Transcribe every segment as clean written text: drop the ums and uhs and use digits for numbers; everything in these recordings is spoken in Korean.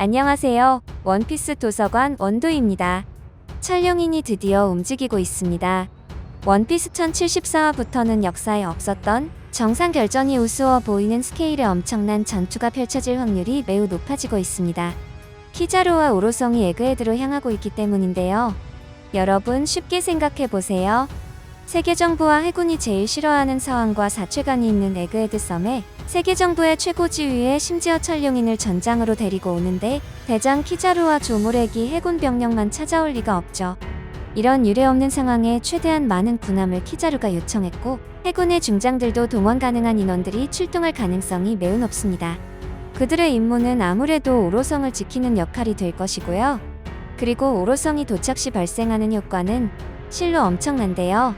안녕하세요. 원피스 도서관 원도입니다. 촬영인이 드디어 움직이고 있습니다. 원피스 1074화부터는 역사에 없었던 정상 결전이 우스워 보이는 스케일의 엄청난 전투가 펼쳐질 확률이 매우 높아지고 있습니다. 키자루와 오로성이 에그헤드로 향하고 있기 때문인데요. 여러분 쉽게 생각해보세요. 세계정부와 해군이 제일 싫어하는 상황과 사최간이 있는 에그헤드 섬에 세계정부의 최고 지휘에 심지어 촬영인을 전장으로 데리고 오는데 대장 키자루와 조무렉이 해군 병력만 찾아올 리가 없죠. 이런 유례없는 상황에 최대한 많은 군함을 키자루가 요청했고 해군의 중장들도 동원 가능한 인원들이 출동할 가능성이 매우 높습니다. 그들의 임무는 아무래도 오로성을 지키는 역할이 될 것이고요. 그리고 오로성이 도착 시 발생하는 효과는 실로 엄청난데요.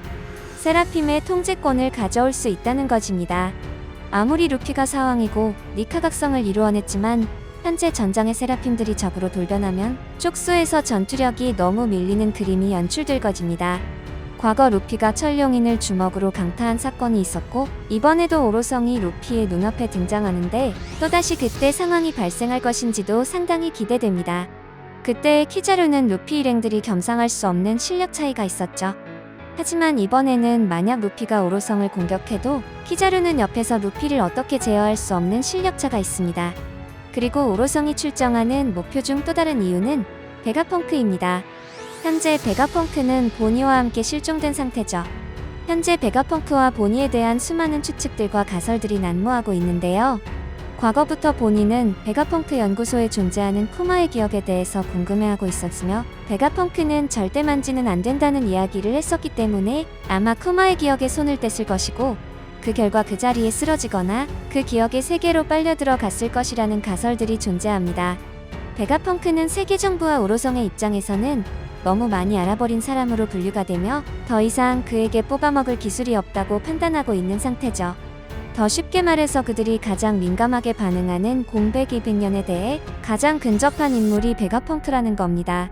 세라핌의 통제권을 가져올 수 있다는 것입니다. 아무리 루피가 사왕이고 니카 각성을 이루어냈지만 현재 전장의 세라핌들이 적으로 돌변하면 쪽수에서 전투력이 너무 밀리는 그림이 연출될 것입니다. 과거 루피가 철룡인을 주먹으로 강타한 사건이 있었고 이번에도 오로성이 루피의 눈앞에 등장하는데 또다시 그때 상황이 발생할 것인지도 상당히 기대됩니다. 그때의 키자루는 루피 일행들이 겸상할 수 없는 실력 차이가 있었죠. 하지만 이번에는 만약 루피가 오로성을 공격해도 키자루는 옆에서 루피를 어떻게 제어할 수 없는 실력차가 있습니다. 그리고 오로성이 출정하는 목표 중 또 다른 이유는 베가펑크입니다. 현재 베가펑크는 보니와 함께 실종된 상태죠. 현재 베가펑크와 보니에 대한 수많은 추측들과 가설들이 난무하고 있는데요. 과거부터 보니는 베가펑크 연구소에 존재하는 쿠마의 기억에 대해서 궁금해하고 있었으며 베가펑크는 절대 만지는 안 된다는 이야기를 했었기 때문에 아마 쿠마의 기억에 손을 댔을 것이고 그 결과 그 자리에 쓰러지거나 그 기억의 세계로 빨려 들어갔을 것이라는 가설들이 존재합니다. 베가펑크는 세계정부와 오로성의 입장에서는 너무 많이 알아버린 사람으로 분류가 되며 더 이상 그에게 뽑아먹을 기술이 없다고 판단하고 있는 상태죠. 더 쉽게 말해서 그들이 가장 민감하게 반응하는 공백 200년에 대해 가장 근접한 인물이 베가펑크라는 겁니다.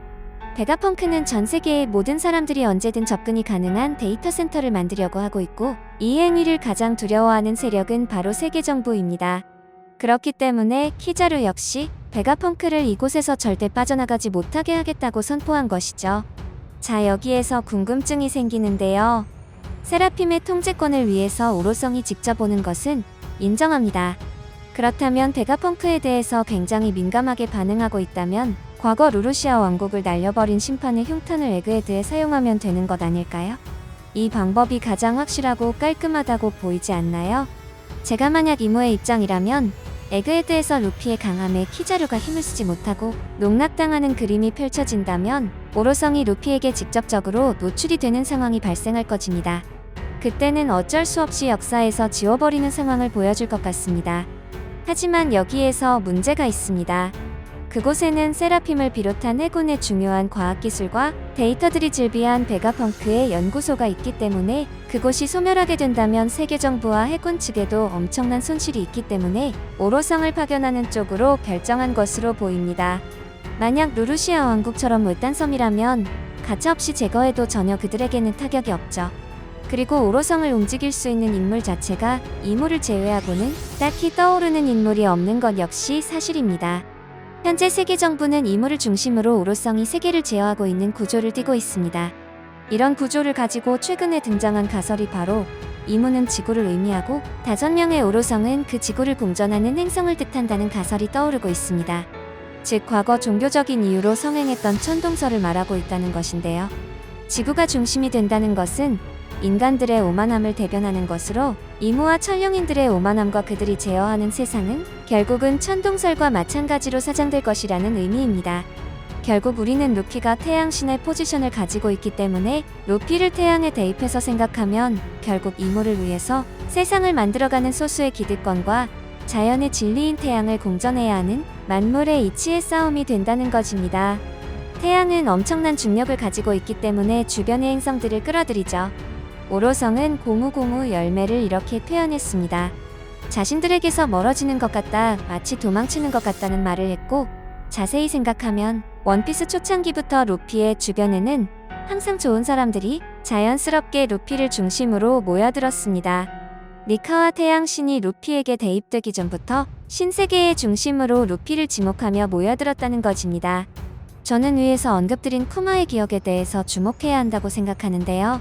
베가펑크는 전 세계의 모든 사람들이 언제든 접근이 가능한 데이터 센터를 만들려고 하고 있고 이 행위를 가장 두려워하는 세력은 바로 세계정부입니다. 그렇기 때문에 키자루 역시 베가펑크를 이곳에서 절대 빠져나가지 못하게 하겠다고 선포한 것이죠. 자, 여기에서 궁금증이 생기는데요. 세라핌의 통제권을 위해서 오로성이 직접 오는 것은 인정합니다. 그렇다면 베가펑크에 대해서 굉장히 민감하게 반응하고 있다면 과거 루루시아 왕국을 날려버린 심판의 흉탄을 에그헤드에 사용하면 되는 것 아닐까요? 이 방법이 가장 확실하고 깔끔하다고 보이지 않나요? 제가 만약 이모의 입장이라면 에그헤드에서 루피의 강함에 키자루가 힘을 쓰지 못하고 농락당하는 그림이 펼쳐진다면 오로성이 루피에게 직접적으로 노출이 되는 상황이 발생할 것입니다. 그때는 어쩔 수 없이 역사에서 지워버리는 상황을 보여줄 것 같습니다. 하지만 여기에서 문제가 있습니다. 그곳에는 세라핌을 비롯한 해군의 중요한 과학기술과 데이터들이 즐비한 베가펑크의 연구소가 있기 때문에 그곳이 소멸하게 된다면 세계정부와 해군 측에도 엄청난 손실이 있기 때문에 오로성을 파견하는 쪽으로 결정한 것으로 보입니다. 만약 루루시아 왕국처럼 물단섬이라면 가차없이 제거해도 전혀 그들에게는 타격이 없죠. 그리고 오로성을 움직일 수 있는 인물 자체가 이모를 제외하고는 딱히 떠오르는 인물이 없는 것 역시 사실입니다. 현재 세계정부는 이모를 중심으로 오로성이 세계를 제어하고 있는 구조를 띠고 있습니다. 이런 구조를 가지고 최근에 등장한 가설이 바로 이모는 지구를 의미하고 5명의 오로성은 그 지구를 공전하는 행성을 뜻한다는 가설이 떠오르고 있습니다. 즉 과거 종교적인 이유로 성행했던 천동설을 말하고 있다는 것인데요. 지구가 중심이 된다는 것은 인간들의 오만함을 대변하는 것으로 이모와 천룡인들의 오만함과 그들이 제어하는 세상은 결국은 천동설과 마찬가지로 사장될 것이라는 의미입니다. 결국 우리는 루피가 태양신의 포지션을 가지고 있기 때문에 루피를 태양에 대입해서 생각하면 결국 이모를 위해서 세상을 만들어가는 소수의 기득권과 자연의 진리인 태양을 공존해야 하는 만물의 이치의 싸움이 된다는 것입니다. 태양은 엄청난 중력을 가지고 있기 때문에 주변의 행성들을 끌어들이죠. 오로성은 고무고무 열매를 이렇게 표현했습니다. 자신들에게서 멀어지는 것 같다, 마치 도망치는 것 같다는 말을 했고 자세히 생각하면 원피스 초창기부터 루피의 주변에는 항상 좋은 사람들이 자연스럽게 루피를 중심으로 모여들었습니다. 리카와 태양신이 루피에게 대입되기 전부터 신세계의 중심으로 루피를 지목하며 모여들었다는 것입니다. 저는 위에서 언급드린 쿠마의 기억에 대해서 주목해야 한다고 생각하는데요.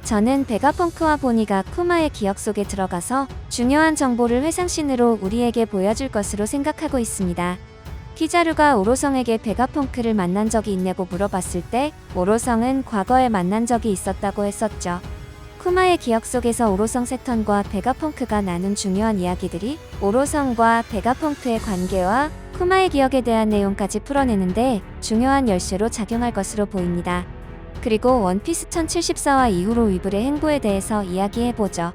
저는 베가펑크와 보니가 쿠마의 기억 속에 들어가서 중요한 정보를 회상신으로 우리에게 보여줄 것으로 생각하고 있습니다. 키자루가 오로성에게 베가펑크를 만난 적이 있냐고 물어봤을 때 오로성은 과거에 만난 적이 있었다고 했었죠. 쿠마의 기억 속에서 오로성 세턴과 베가펑크가 나눈 중요한 이야기들이 오로성과 베가펑크의 관계와 쿠마의 기억에 대한 내용까지 풀어내는데 중요한 열쇠로 작용할 것으로 보입니다. 그리고 원피스 1074화 이후로 위블의 행보에 대해서 이야기해보죠.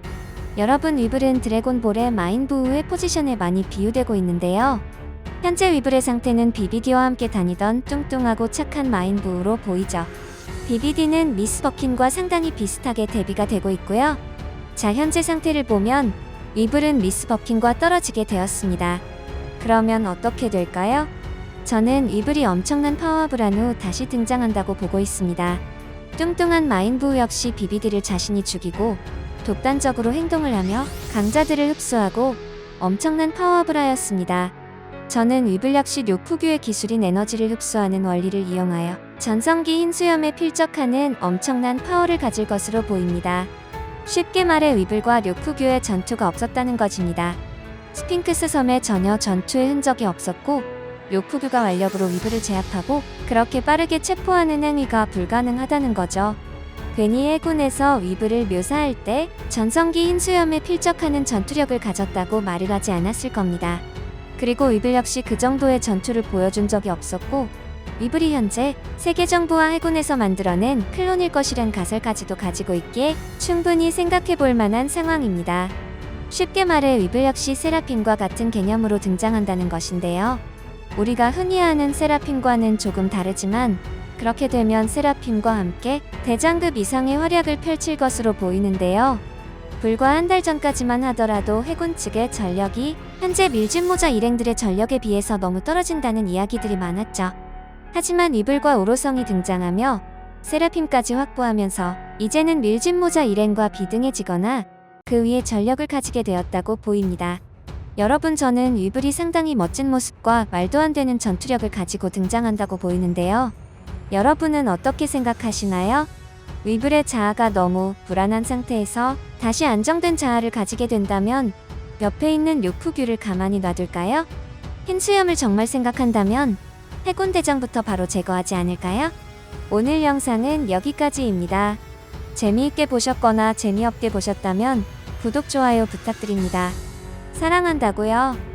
여러분, 위블은 드래곤볼의 마인부우의 포지션에 많이 비유되고 있는데요. 현재 위블의 상태는 BBD와 함께 다니던 뚱뚱하고 착한 마인부우로 보이죠. BBD는 미스 버킨과 상당히 비슷하게 대비가 되고 있고요. 자, 현재 상태를 보면 위블은 미스 버킨과 떨어지게 되었습니다. 그러면 어떻게 될까요? 저는 위블이 엄청난 파워업을 한 후 다시 등장한다고 보고 있습니다. 뚱뚱한 마인부우 역시 BBD를 자신이 죽이고 독단적으로 행동을 하며 강자들을 흡수하고 엄청난 파워업을 하였습니다. 저는 위블 역시 료쿠규의 기술인 에너지를 흡수하는 원리를 이용하여 전성기 흰수염에 필적하는 엄청난 파워를 가질 것으로 보입니다. 쉽게 말해 위블과 료쿠규의 전투가 없었다는 것입니다. 스핑크스 섬에 전혀 전투의 흔적이 없었고 료쿠규가 완력으로 위블을 제압하고 그렇게 빠르게 체포하는 행위가 불가능하다는 거죠. 괜히 해군에서 위블을 묘사할 때 전성기 흰수염에 필적하는 전투력을 가졌다고 말을 하지 않았을 겁니다. 그리고 위블 역시 그 정도의 전투를 보여준 적이 없었고 위블이 현재 세계정부와 해군에서 만들어낸 클론일 것이란 가설까지도 가지고 있기에 충분히 생각해볼 만한 상황입니다. 쉽게 말해 위블 역시 세라핌과 같은 개념으로 등장한다는 것인데요. 우리가 흔히 아는 세라핌과는 조금 다르지만 그렇게 되면 세라핌과 함께 대장급 이상의 활약을 펼칠 것으로 보이는데요. 불과 한 달 전까지만 하더라도 해군 측의 전력이 현재 밀짚모자 일행들의 전력에 비해서 너무 떨어진다는 이야기들이 많았죠. 하지만 위블과 오로성이 등장하며 세라핌까지 확보하면서 이제는 밀짚모자 일행과 비등해지거나 그 위에 전력을 가지게 되었다고 보입니다. 여러분, 저는 위블이 상당히 멋진 모습과 말도 안 되는 전투력을 가지고 등장한다고 보이는데요. 여러분은 어떻게 생각하시나요? 위블의 자아가 너무 불안한 상태에서 다시 안정된 자아를 가지게 된다면 옆에 있는 료쿠규를 가만히 놔둘까요? 흰수염을 정말 생각한다면 해군대장부터 바로 제거하지 않을까요? 오늘 영상은 여기까지입니다. 재미있게 보셨거나 재미없게 보셨다면 구독, 좋아요 부탁드립니다. 사랑한다고요.